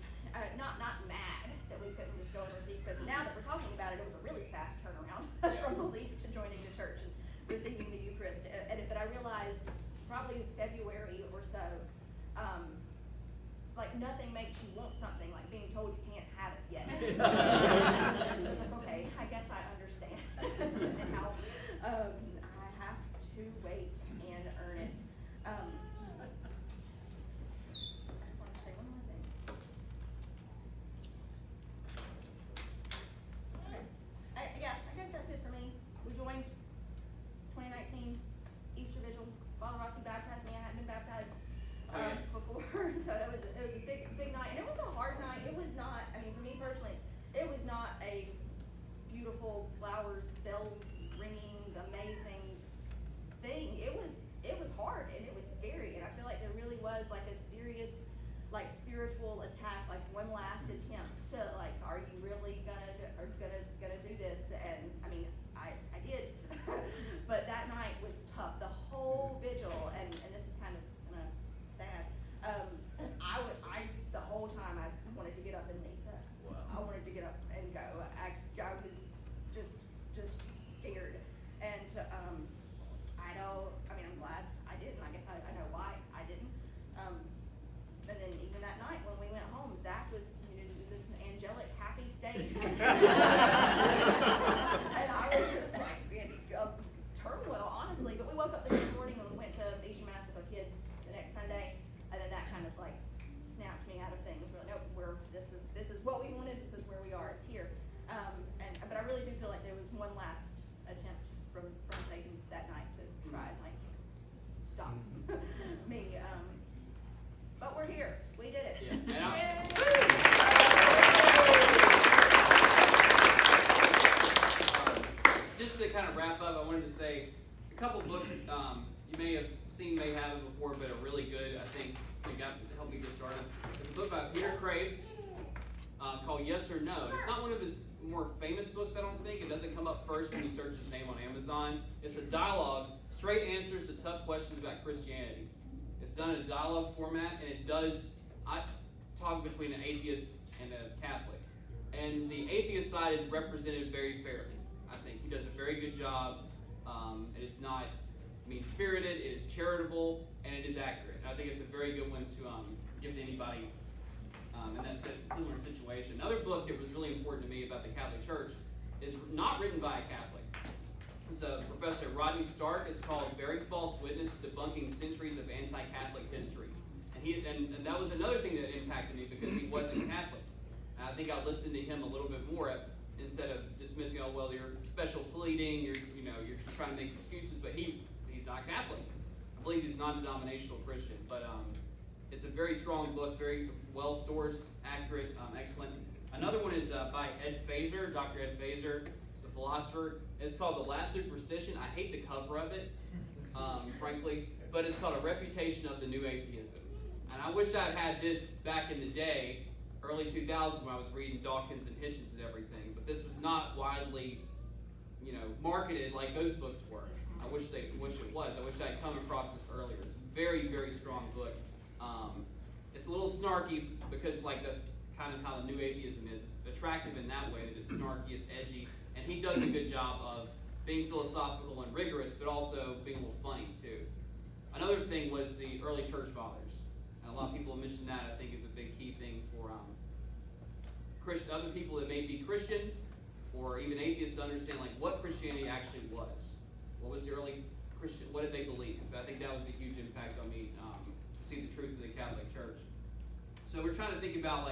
not mad that we couldn't just go and receive, because now that we're talking about it, it was a really fast turnaround from belief to joining the church and receiving the Eucharist. But I realized probably February or so, like nothing makes you want something like being told you can't have it yet. I was like, okay, I guess I understand now. I have to wait and earn it. I want to say one more thing. Okay. I guess that's it for me. We joined 2019 Easter Vigil. Father Rossi baptized me. I hadn't been baptized before, so it was a big night, and it was a hard night. It was not. I mean, for me personally, it was not a beautiful flowers, bells ringing, amazing thing. It was hard, and it was scary, and I feel like there really was like a serious like spiritual attack, like one last attempt to like, are you really gonna do this? And I mean, I did, but that night was tough. The whole vigil, and this is kind of sad. The whole time I wanted to get up and leave. Wow. I wanted to get up and go. I was just scared, and I'm glad I didn't. I guess I know why I didn't. And then even that night when we went home, Zack was in this angelic, happy state, and I was just like in turmoil, honestly. But we woke up the next morning and we went to Easter Mass with our kids the next Sunday, and then that kind of like snapped me out of things. We're like, nope, this is what we wanted. This is where we are. It's here. But I really do feel like there was one last attempt from Satan that night to try and like stop me. But we're here. We did it. Yeah. Just to kind of wrap up, I wanted to say a couple books you may have seen, may have it before, but are really good. I think they helped me get started. There's a book by Peter Crave called Yes or No. It's not one of his more famous books, I don't think. It doesn't come up first when you search his name on Amazon. It's a dialogue, straight answers to tough questions about Christianity. It's done in a dialogue format, and it does talk between an atheist and a Catholic. And the atheist side is represented very fairly. I think he does a very good job. It is not mean-spirited, it is charitable, and it is accurate. I think it's a very good one to give to anybody in that similar situation. Another book that was really important to me about the Catholic Church is not written by a Catholic. It's a Professor Rodney Stark. It's called Bearing False Witness, Debunking Centuries of Anti-Catholic History. And that was another thing that impacted me because he wasn't Catholic. And I think I listened to him a little bit more instead of dismissing, oh, well, you're special pleading, you're just trying to make excuses, but he's not Catholic. I believe he's non-denominational Christian, but it's a very strong book, very well-sourced, accurate, excellent. Another one is by Ed Feser, Dr. Ed Feser. He's a philosopher. It's called The Last Superstition. I hate the cover of it, frankly, but it's called A Refutation of the New Atheism. And I wish I'd had this back in the day early 2000s when I was reading Dawkins and Hitchens and everything, but this was not widely, marketed like those books were. I wish it was. I wish I had come across this earlier. It's a very, very strong book. It's a little snarky because that's kind of how the new atheism is. Attractive in that way, that it's snarky, it's edgy, and he does a good job of being philosophical and rigorous, but also being a little funny too. Another thing was the early church fathers. And a lot of people have mentioned that. I think is a big key thing for other people that may be Christian or even atheists to understand what Christianity actually was. What was the early Christian? What did they believe? I think that was a huge impact on me to see the truth of the Catholic Church. So we're trying to think about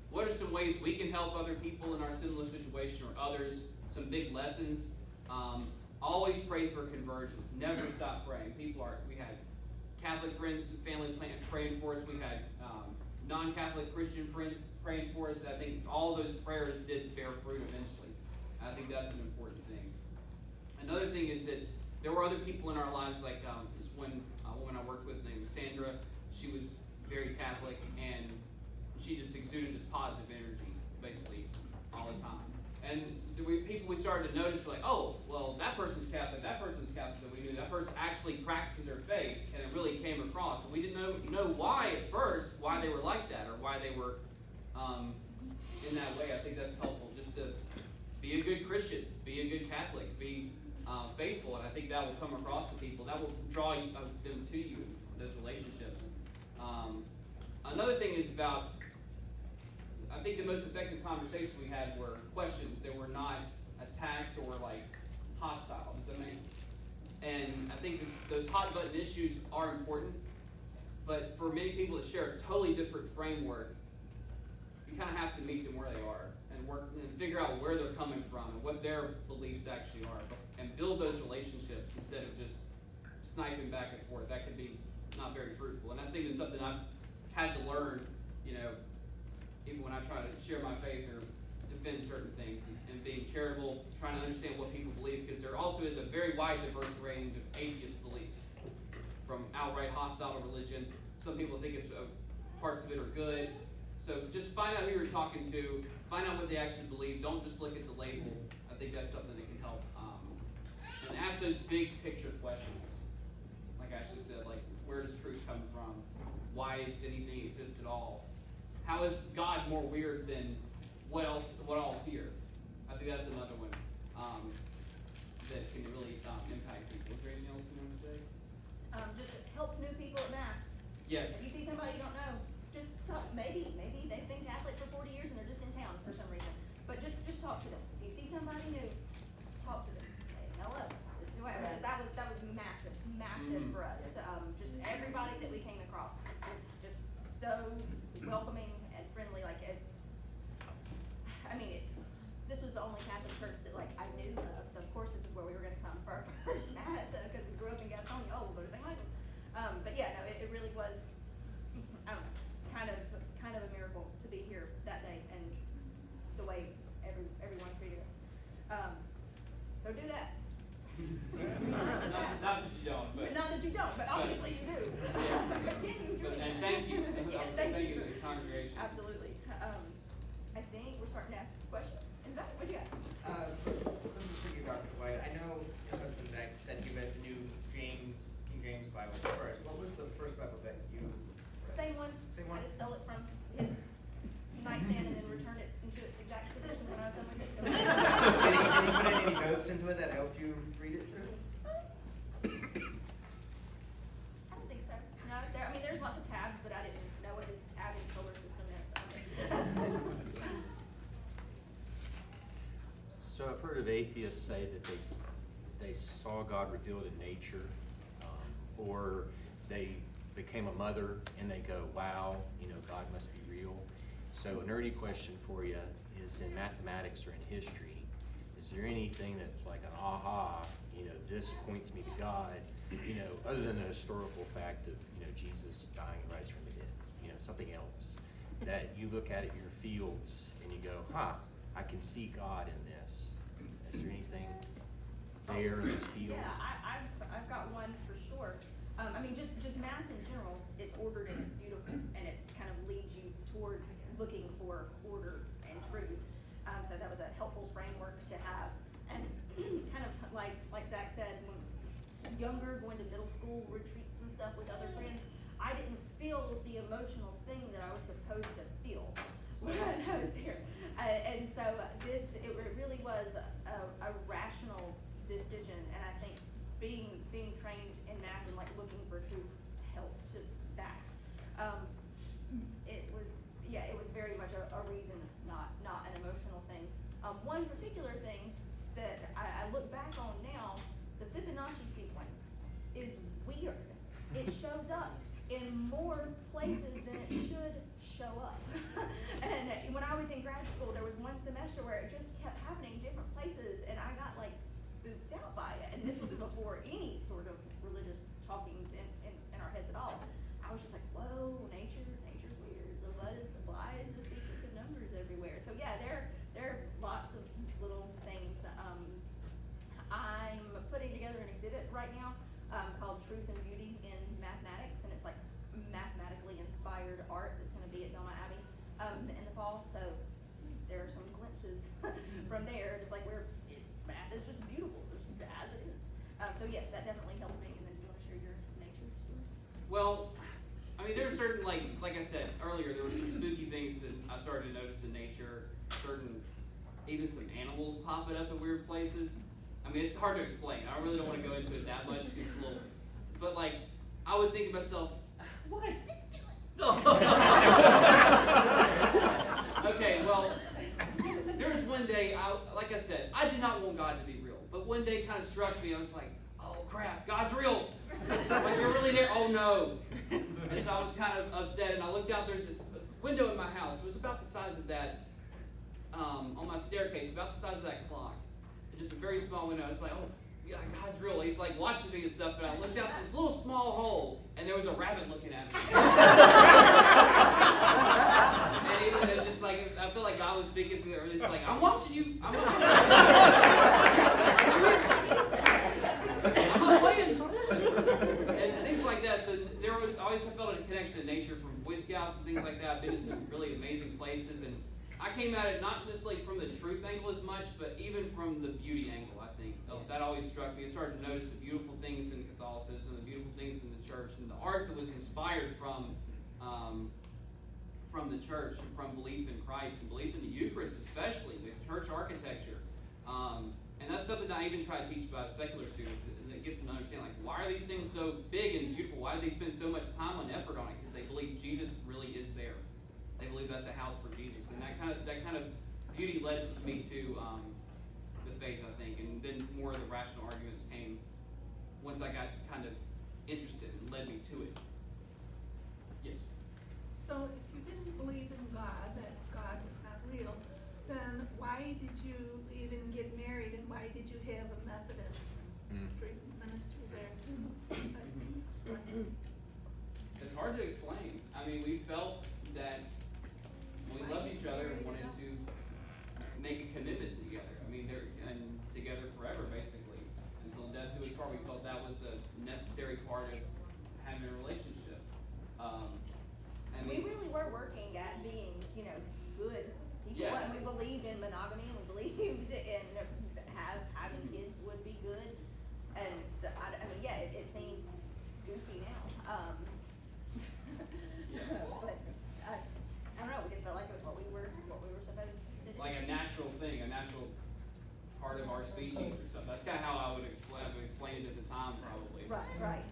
what are some ways we can help other people in our similar situation or others. Some big lessons. Always pray for conversions. Never stop praying. We had Catholic friends, family praying for us. We had non-Catholic Christian friends praying for us. I think all those prayers did bear fruit eventually. I think that's an important thing. Another thing is that there were other people in our lives, this one woman I worked with named Sandra. She was very Catholic, and she just exuded this positive energy, basically, all the time. And people we started to notice, oh, well, that person's Catholic, that we knew that person actually practices their faith, and it really came across. And we didn't know why at first, why they were like that, or why they were in that way. I think that's helpful, just to be a good Christian, be a good Catholic, be faithful, and I think that will come across to people. That will draw them to you, those relationships. Another thing is about, I think the most effective conversations we had were questions. They were not attacks or hostile. Does that make? And I think those hot button issues are important, but for many people that share a totally different framework, you kind of have to meet them where they are and work and figure out where they're coming from and what their beliefs actually are, and build those relationships instead of just sniping back and forth. That could be not very fruitful, and that's even something I've had to learn. Even when I try to share my faith or defend certain things, and being charitable, trying to understand what people believe, because there also is a very wide, diverse range of atheist beliefs, from outright hostile to religion. Some people think parts of it are good. So just find out who you're talking to, find out what they actually believe. Don't just look at the label. I think that's something that can help. And ask those big picture questions. Like Ashley said, where does truth come from? Why does anything exist at all? How is God more weird than what all is here? I think that's another one that can really impact people. Is there anything else you want to say? Just help new people at Mass. Yes. If you see somebody you don't know, just talk. Maybe they've been Catholic for 40 years and they're just in town for some reason. But just talk to them. If you see somebody new, talk to them. Say, hello. This is who I am. That was massive for us. Just everybody that we came across was just so welcoming and friendly. This was the only Catholic church that I knew of. So of course this is where we were going to come for our first Mass, because we grew up in Gaston. Oh, we'll go to St. Michael. But yeah, no, it really was. I don't know, kind of a miracle to be here that day, and the way everyone treated us. So do that. Not that you don't, but not that you don't, but obviously you do. Yeah. Continue doing And that. thank you. Yeah, Thank thank you you. to the congregation. Absolutely. I think we're starting to ask questions. What do you got? So this is for you, Dr. White. I know your husband Zack said you read the New King James Bible first. What was the first Bible that you read? Same one. Same one? I just stole it from his nightstand and then returned it into its exact position when I was done with it. So. Did he put any notes into it that helped you read it through? I don't think so. No, there's lots of tabs, but I didn't know what his tabbing color system is. So I've heard of atheists say that they saw God revealed in nature, or they became a mother and they go, wow, God must be real. So a nerdy question for you is, in mathematics or in history, is there anything that's like an aha, this points me to God, other than the historical fact of, Jesus dying and rising from the dead, something else that you look at your fields and you go, I can see God in this. Is there anything there in these fields? Yeah, I've got one for sure. Just math in general is ordered and it's beautiful, and it kind of leads you towards looking for order and truth. So that was a helpful framework to have. And kind of like Zack said, when younger, going to middle school retreats and stuff with other friends, I didn't feel the emotional thing that I was supposed to feel when I was there. And so it really was a rational decision, and I think being trained in math and like looking for truth helped to that. It was very much a reason, not an emotional thing. One particular thing that I look back on now, the Fibonacci sequence is weird. It shows up in more places than it should show up. And when I was in grad school, there was one semester where it just kept happening different places, and I got like spooked out by it. And this was before any sort of religious talking in our heads at all. I was just like, whoa, nature's weird. Why is the sequence of numbers everywhere? So yeah, there are lots of little things. I'm putting together an exhibit right now called Truth and Beauty in Mathematics, and it's like mathematically inspired art that's going to be at Belmont Abbey in the fall. So there are some glimpses from there, just like where math is just beautiful, just as it is. So yes, that definitely helped me. And then do you want to share your nature story? Well, I mean, there are certain, like I said earlier, there were some spooky things that I started to notice in nature. Even some animals popping up in weird places. I mean, it's hard to explain. I really don't want to go into it that much. It's a little, but like, I would think to myself, what? Just do it. Okay, well, there was one day, like I said, I did not want God to be real, but one day kind of struck me. I was like, oh crap, God's real. Like, you're really there? Oh no. And so I was kind of upset, and I looked out. There's this window in my house. It was about the size of that, on my staircase, about the size of that clock. Just a very small window. I was like, oh, yeah, God's real. He's like watching me and stuff. And I looked out this little small hole, and there was a rabbit looking at me. And even then, just like, I feel like God was speaking through there. It's like, I'm watching you. I'm watching you. I'm not playing. And things like that. So there was, I always felt a connection to nature from Boy Scouts and things like that. I've been to some really amazing places, and I came at it not necessarily from the truth angle as much, but even from the beauty angle, I think. That always struck me. I started to notice the beautiful things in Catholicism, the beautiful things in the church, and the art that was inspired from the church and from belief in Christ and belief in the Eucharist, especially with church architecture. And that's something that I even try to teach about secular students, and get them to understand, like, why are these things so big and beautiful? Why do they spend so much time and effort on it? Because they believe Jesus really is there. They believe that's a house for Jesus, and that kind of beauty led me to the faith, I think, and then more of the rational arguments came once I got kind of interested and led me to it. Yes. So if you didn't believe in God, that God was not real, then why did you even get married, and why did you have a Methodist ministry there? Explain. It's hard to explain. I mean, we felt that we loved each other and wanted to make a commitment together. I mean, and together forever, basically, until death do us part. We felt that was a necessary part of having a relationship. We really were working at being, good people, Yeah. and we believed in monogamy, and we believed in having kids would be good. And it seems goofy now. Yeah. But I don't know. We just felt like it was what we were supposed to do. Like a natural thing, a natural part of our species or something. That's kind of how I would explain it at the time, probably. Right.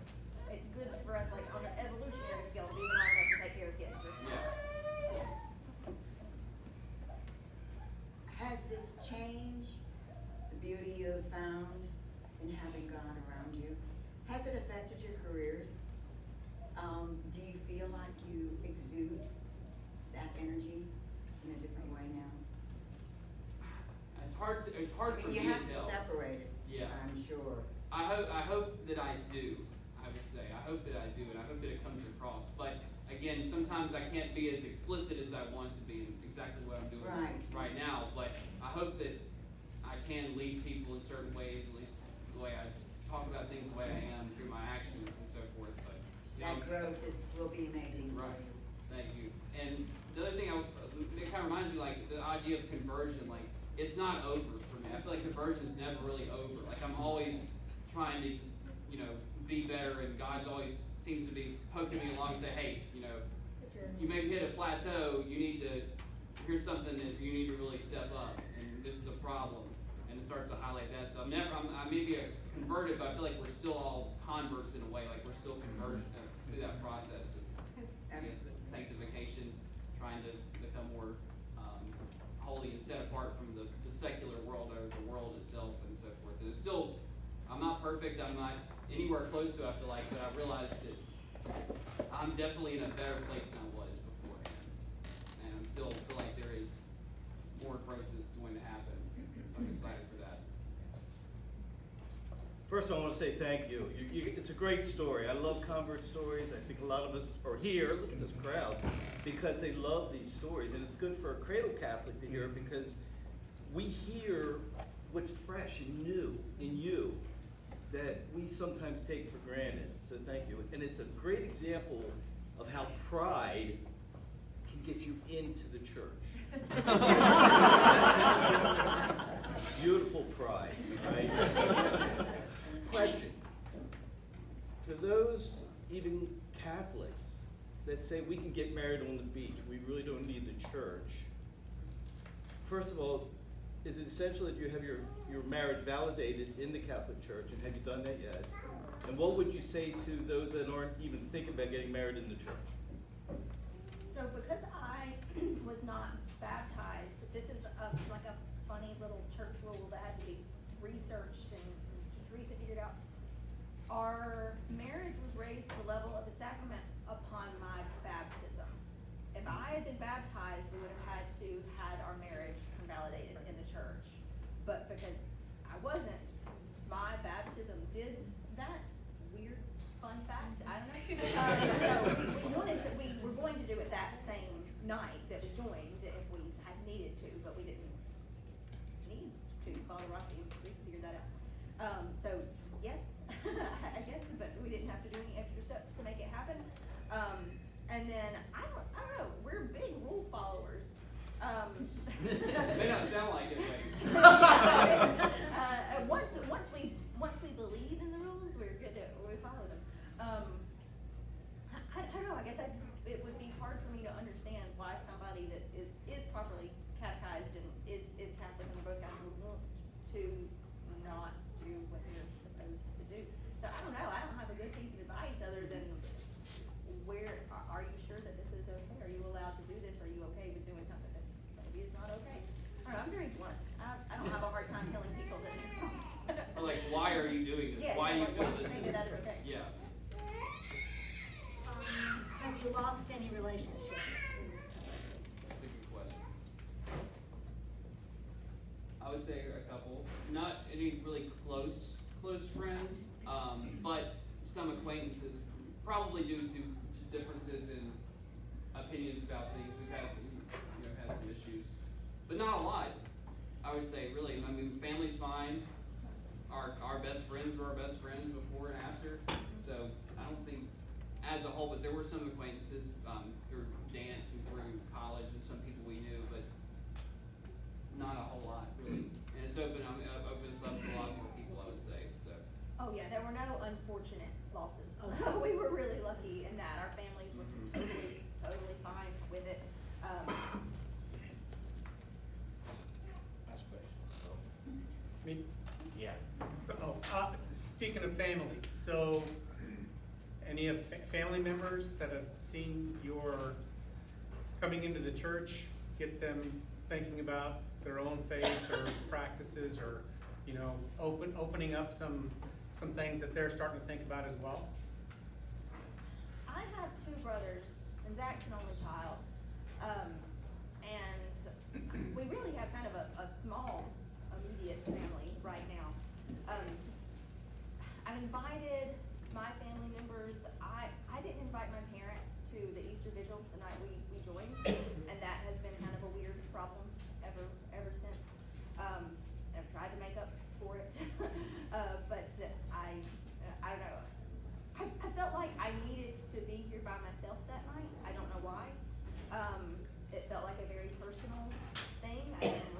It's good for us, like on an evolutionary scale, being on us to take care of kids. Yeah. Has this changed the beauty you have found in having God around you? Has it affected your careers? Do you feel like you exude that energy in a different way now? It's hard for me You to have to tell. separate it, Yeah. I'm sure. I hope that I do, I would say. I hope that I do, and I hope that it comes across. But again, sometimes I can't be as explicit as I want to be in exactly what I'm doing right now. But I hope that I can lead people in certain ways, at least the way I talk about things the way I am through my actions and so forth. But That growth will be amazing. right. Thank you. And the other thing conversion, like, it's not over for me. I feel like conversion's never really over. Like, I'm always trying to, you know, be better, and God's always seems to be poking me along and say, hey, you know, you maybe hit a plateau, you need to, here's something that you need to really step up, and this is a problem. And it starts to highlight that. So I may be converted, but I feel like we're still all converts in a way, like we're still converted through that process of, I guess, sanctification, trying to become more holy and set apart from the secular world or the world itself and so forth. And it's still, I'm not perfect, I'm not anywhere close to it, I feel like, but I realized that I'm definitely in a better place than I was beforehand. And I still feel like there is more growth that's going to happen. I'm excited for that. First, I want to say thank you. It's a great story. I love convert stories. I think a lot of us are here, look at this crowd, because they love these stories. And it's good for a cradle Catholic to hear it because we hear what's fresh and new in you that we sometimes take for granted. So thank you. And it's a great example of how pride can get you into the church. Beautiful pride, right? Question. For those even Catholics that say we can get married on the beach, we really don't need the church. First of all, is it essential that you have your marriage validated in the Catholic Church, and have you done that yet? And what would you say to those that aren't even thinking about getting married in the church? So because I was not baptized, this is like a funny little church rule that had to be researched and just recently figured out. Our marriage was raised to the level of the sacrament upon my baptism. If I had been baptized, we would have had to had our marriage validated in the church. But because I wasn't, my baptism did that. Weird fun fact, I don't know. So we were going to do it that same night that we joined if we had needed to, but we didn't need to. Father Rossi figured that out. So yes, I guess, but we didn't have to do any extra steps to make it happen. And then I don't know. We're big rule followers. It may not sound like it, but once we believe in the rules, we follow them. I don't know. I guess it would be hard for me to understand why somebody that is properly catechized and is Catholic and both Catholic would want to not do what they're supposed to do. So I don't know. I don't have a good piece of advice other than where are you sure that this is okay? Are you allowed to do this? Are you okay with doing something that maybe is not okay? I don't know. I'm very blunt. I don't have a hard time telling people that. or like, why are you doing this? Yeah, Why do you feel why do this? you think that is okay? Yeah. Have you lost any relationships in this connection? That's a good question. I would say a couple. Not any really close friends, but some acquaintances, probably due to differences in opinions about things. We've had, had some issues, but not a lot. I would say, really. I mean, family's fine. Our best friends were our best friends before and after. So I don't think, as a whole, but there were some acquaintances through dance and through college and some people we knew, but not a whole lot really. And it's opened us up to a lot more people, I would say. So. Oh yeah, there were no unfortunate losses. We were really lucky in that our families were totally fine with it. Last question. Me? Yeah. Speaking of family, so any of family members that have seen your coming into the church, get them thinking about their own faith or practices, or opening up some things that they're starting to think about as well? I have two brothers, and Zack's an only child. And we really have kind of a small, immediate family right now. I've invited my family members. I didn't invite my parents to the Easter Vigil the night we joined, and that has been kind of a weird problem ever since. I've tried to make up for it, but I don't know. I felt like I needed to be here by myself that night. I don't know why. It felt like a very personal thing. I didn't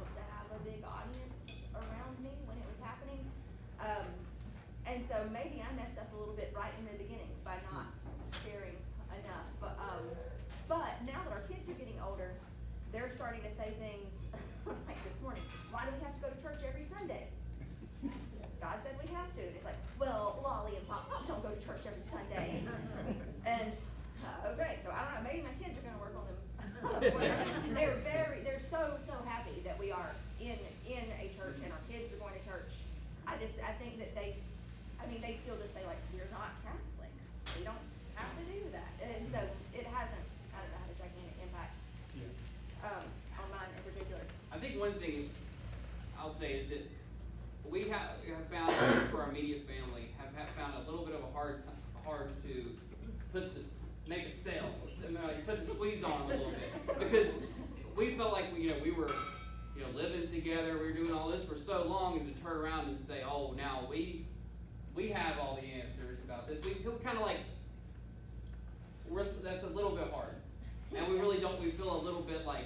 they still just say like, you're not Catholic, you don't have to do that. And so it hasn't had a gigantic impact, on mine in particular. I think one thing I'll say is that we have found, at least for our immediate family, have found a little bit of a hard to make a sale, put the squeeze on a little bit, because we felt like we were living together, we were doing all this for so long, and to turn around and say, oh, now we have all the answers about this. We feel kind of like that's a little bit hard, and we really don't. We feel a little bit like,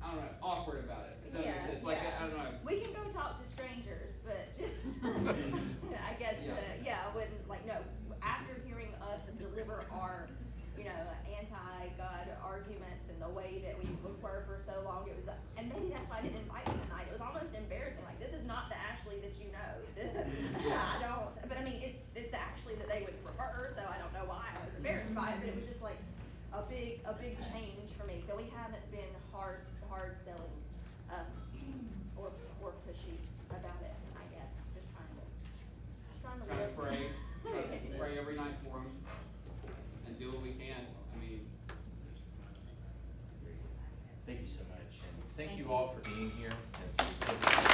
I don't know, awkward about it. If that makes sense. Like, I don't know. We can go talk to strangers, but I guess, I wouldn't, like, no, after hearing us deliver our, anti-God arguments and the way that we were for so long, it was, and maybe that's why I didn't invite you tonight. It was almost embarrassing, like, this is not the Ashley that you know. I don't, but I mean, it's the Ashley that they would prefer, so I don't know why I was embarrassed by it, but it was just like a big change for me. So we haven't been hard selling, or pushy about it, I guess, just trying to Try to pray every night for them, and do what we can. I mean, Thank you so much, and thank you all for being here. It's